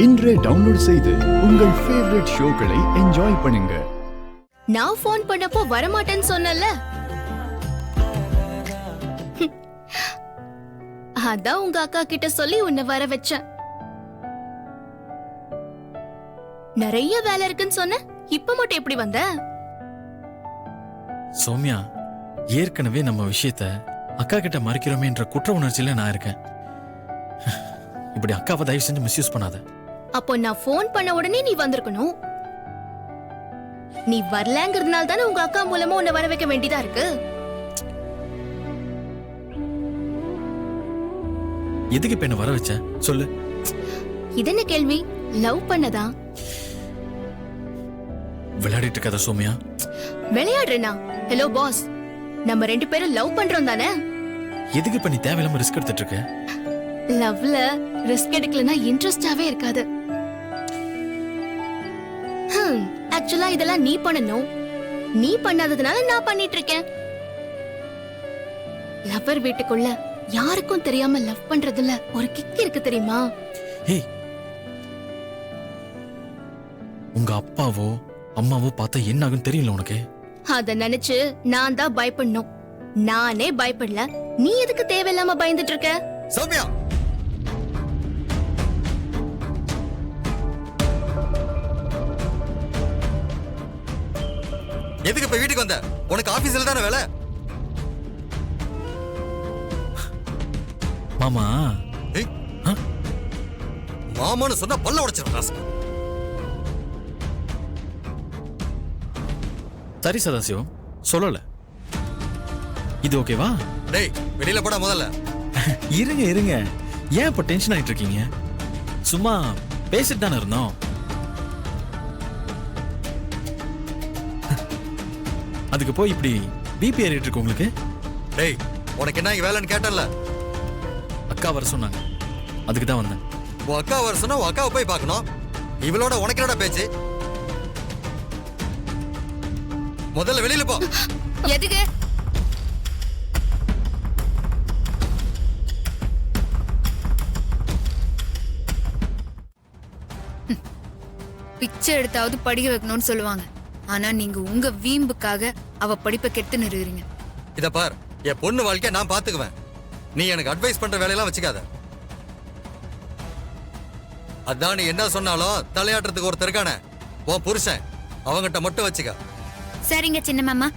இன்றே டவுன்லோட் செய்து உங்கள் ஃபேவரட் ஷோக்களை என்ஜாய் பண்ணுங்க. நான் போன் பண்ணப்போ வரமாட்டேன்னு சொன்னல, அதான் உங்க அக்கா கிட்ட சொல்லி உன்னை வர வச்சேன். நிறைய வேலை இருக்குன்னு சொன்ன, இப்ப மட்டும் எப்படி வந்த? சௌமியா, ஏற்கனவே நம்ம விஷயத்த அக்கா கிட்ட மறைக்கிறோமேன்ற குற்ற உணர்ச்சியில நான் இருக்கேன். இப்படி அக்காவை தயவு செஞ்சு மிஸ்யூஸ் பண்ணாத. அப்போ நான் போன் பண்ண உடனே நீ வந்திருக்கணும். நீ வரலங்கிறதுனால தானே உங்க அக்கா மூலமா உன்னை வர வைக்க வேண்டியதா இருக்கு. எதுக்கு இப்ப என்ன வர வச்ச சொல்லு. இது என்ன கேள்வி? லவ் பண்ணதா? விளையாடிட்டு இருக்கத சௌமியா. விளையாடுறேனா? ஹலோ பாஸ், நம்ம ரெண்டு பேரும் லவ் பண்றோம் தானே? எதுக்கு இப்ப நீ தேவையில்லாம ரிஸ்க் எடுத்துட்டு இருக்க? லவ்ல ரிஸ்க் எடுக்கலனா இன்ட்ரெஸ்டாவே இருக்காது. ஆக்சுவலா இதெல்லாம் நீ பண்ணணும். நீ பண்ணாததுனால நான் பண்ணிட்டு இருக்கேன். லவ்வர் வீட்டுக்குள்ள யாருக்கும் தெரியாம லவ் பண்றதுல ஒரு கிக் இருக்கு தெரியுமா? ஏய், உங்க அப்பாவோ அம்மாவோ பார்த்தா என்ன ஆகும் தெரியல உனக்கு? அத நினைச்சு நான் தான் பயப்படணும். நானே பயப்படல, நீ எதுக்கு தேவையில்லாம பயந்துட்டு இருக்க? சௌமியா, எதுக்கு இப்ப வீட்டுக்கு வந்த? உனக்கு ஆபீஸ்ல தானே வேலை. மாமா. ஏய், மாமான்னு சொன்னா பல்ல உடைச்சிடும். சரி சதாசிவம், சொல்லல. இது ஓகேவா? டேய், வெளியில போடா முதல்ல. இருங்க இருங்க, ஏன் இப்ப டென்ஷன் ஆயிட்டு இருக்கீங்க? சும்மா பேசிட்டு தானே இருந்தோம். அதுக்கு போய் இப்படி பிபி ஏறிட்டு இருக்கு உங்களுக்கு? டேய், உனக்கு என்ன வேலைன்னு கேட்டல? அக்கா வர சொன்னாங்க, அதுக்கு தான் வந்தேன். உன் அக்கா வர சொன்னா உன் அக்காவை போய் பார்க்கணும். இவளோட உனக்கு என்னடா பேச்சு? முதல்ல வெளியில போ. எதுக்கு? பிச்சை எடுத்தாவது படிக்க வைக்கணும்னு சொல்லுவாங்க. ஆனா நீங்க உங்க வீம்புக்காக அவ படிப்பை கெடுத்து நிறுவீங்க. இத பார், என் பொண்ணு வாழ்க்கைய நான் பாத்துக்குவேன். நீ எனக்கு அட்வைஸ் பண்ற வேலையெல்லாம் வச்சுக்காத. அதான் நீ என்ன சொன்னாலும் தலையாட்டுறதுக்கு ஒருத்தர் இருக்கானே, உன் புருஷன், அவங்கிட்ட மட்டும் வச்சுக்க. சரிங்க சின்ன மாமா.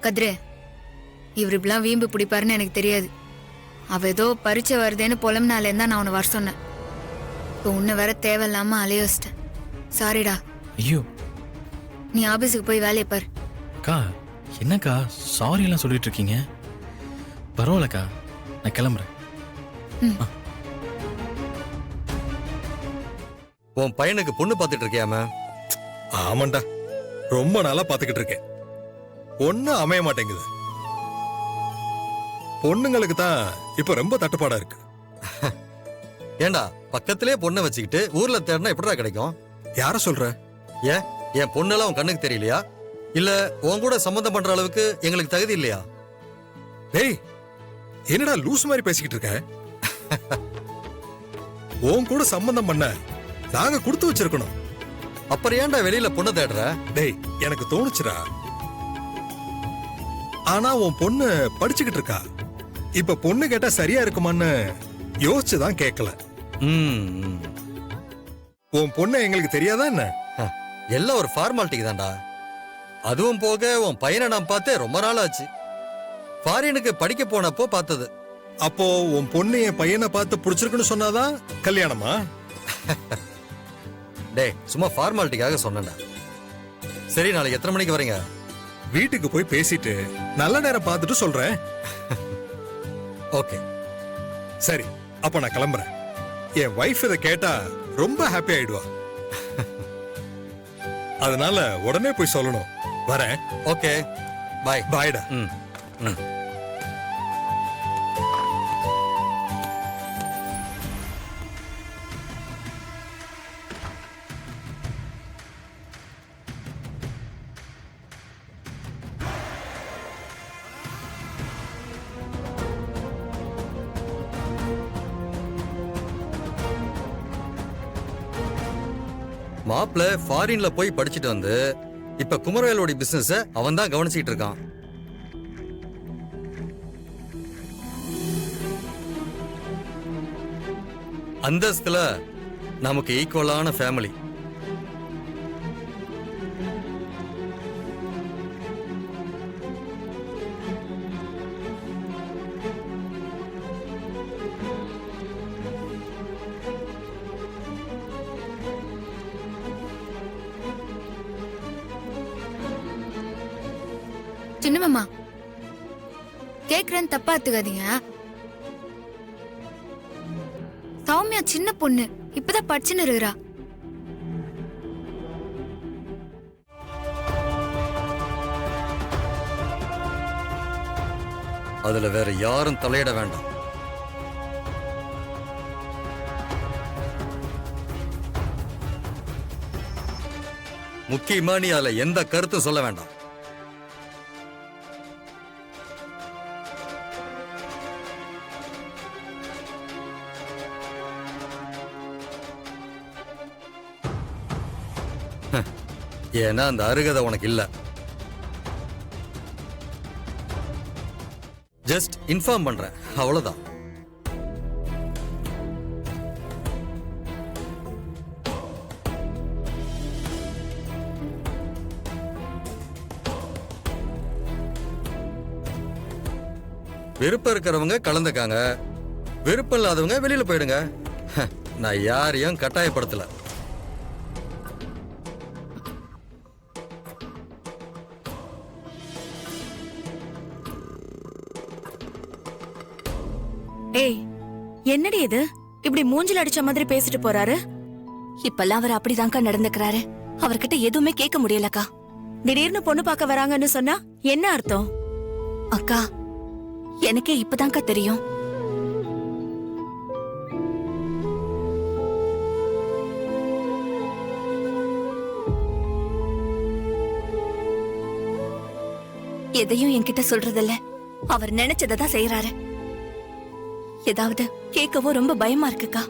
கதிரே, இவர் இப்படிலாம் வீம்பு பிடிப்பாருன்னு எனக்கு தெரியாது. அவ ஏதோ பரீட்சை வருதேன்னு புலம்னால இருந்தா நான் உன்னை வர சொன்னேன். இப்போ உன்னை வேற தேவையில்லாம அலைய வச்சிட்டேன். சாரிடா. ஐயோ, நீ ஆபீஸுக்கு போய் வேலையை பாரு. அக்கா என்னக்கா சாரி எல்லாம் சொல்லிட்டு இருக்கீங்க? பரவாயில்லக்கா, நான் கிளம்புறேன். உன் பையனுக்கு பொண்ணு பாத்துட்டு இருக்கியாம? ஆமாண்டா, ரொம்ப நாளா பாத்துக்கிட்டு இருக்கேன். பொண்ணு அமைய மாட்டேங்குது. பொண்ணுங்களுக்கு தான் இப்ப ரொம்ப தட்டுப்பாடா இருக்கு. ஏண்டா, பக்கத்திலே பொண்ணை வச்சுக்கிட்டு ஊர்ல தேடினா எப்படிடா கிடைக்கும்? யார சொல்ற? ஏன் என் பொண்ணெல்லாம் உன் கண்ணுக்கு தெரியலையா? இல்ல உன் கூட சம்பந்தம் பண்ற அளவுக்கு எங்களுக்கு தகுதி இல்லையா? டேய், என்னடா லூஸ் மாதிரி பேசிக்கிட்டு இருக்க? உன் கூட சம்பந்தம் பண்ண நாங்க கொடுத்து வச்சிருக்கணும். அப்புறம் ஏன்டா வெளியில பொண்ணு தேடுற? டேய், எனக்கு தோணுச்சுடா. ஆனா உன் பொண்ணு படிச்சுக்கிட்டு இருக்கா. இப்ப பொண்ணு கேட்டா சரியா இருக்குமான்னு யோசிச்சுதான் கேட்கல. உன் பொண்ணு எங்களுக்கு தெரியாதா என்ன? எல்லாம் ஒரு ஃபார்மாலிட்டிக்கு தான்டா. அதுவும் போக உன் பையனை நான் பார்த்தே ரொம்ப நாள் ஆச்சு. ஃபாரினுக்கு படிக்க போனப்போ பார்த்தது. அப்போ உன் பொண்ணு என் பையனை பார்த்து பிடிச்சிருக்குன்னு சொன்னாதான் கல்யாணமா? டேய், சும்மா ஃபார்மாலிட்டிக்காக சொன்னேன்டா. சரி, நாளைக்கு எத்தனை மணிக்கு வரீங்க? வீட்டுக்கு போய் பேசிட்டு நல்ல நேரம் பார்த்துட்டு சொல்றேன். ஓகே. சரி, அப்ப நான் கிளம்புறேன். என் வைஃப் இதை கேட்டா ரொம்ப ஹாப்பி ஆயிடுவா. அதனால உடனே போய் சொல்லணும். வரேன். ஓகே, பாய். பாய்டா. மாப்பிள்ள ஃபாரின்ல போய் படிச்சுட்டு வந்து இப்ப குமரவேலோட பிசினஸ அவன் தான் கவனிச்சிட்டு இருக்கான். அந்தஸ்துல நமக்கு ஈக்குவலான ஃபேமிலி. சின்ன மாமா கேக்குறேன்னு தப்பா எடுத்துக்காதீங்க. சௌமியா சின்ன பொண்ணு, இப்பதான் படிச்சுன்னு இருக்கிறா. அதுல வேற யாரும் தலையிட வேண்டாம். முக்கியமா நீ அதுல எந்த கருத்தும் சொல்ல வேண்டாம். ஏன்னா அந்த அருகதை உனக்கு இல்ல. ஜஸ்ட் இன்ஃபார்ம் பண்றேன், அவ்வளவுதான். விருப்பம் இருக்கிறவங்க கலந்துக்காங்க, விருப்பம் இல்லாதவங்க வெளியில போயிடுங்க. நான் யாரையும் கட்டாயப்படுத்தல. ஏய், என்னடி இது இப்படி மூஞ்சில அடிச்ச மாதிரி பேசிட்டு போறாரு? இப்பெல்லாம் அவர் அப்படிதான்க்கா நடந்துக்கிறாரு. அவர்கிட்ட எதுவுமே கேட்க முடியலக்கா. திடீர்னு பொண்ணு பார்க்க வராங்கன்னு சொன்னா என்ன அர்த்தம்? அக்கா, எனக்கே இப்பதான்க்கா தெரியும். எதையும் என்கிட்ட சொல்றதில்ல. அவர் நினைச்சதான் செய்யறாரு. ஏதாவது கேட்கவோ ரொம்ப பயமா இருக்குக்கா.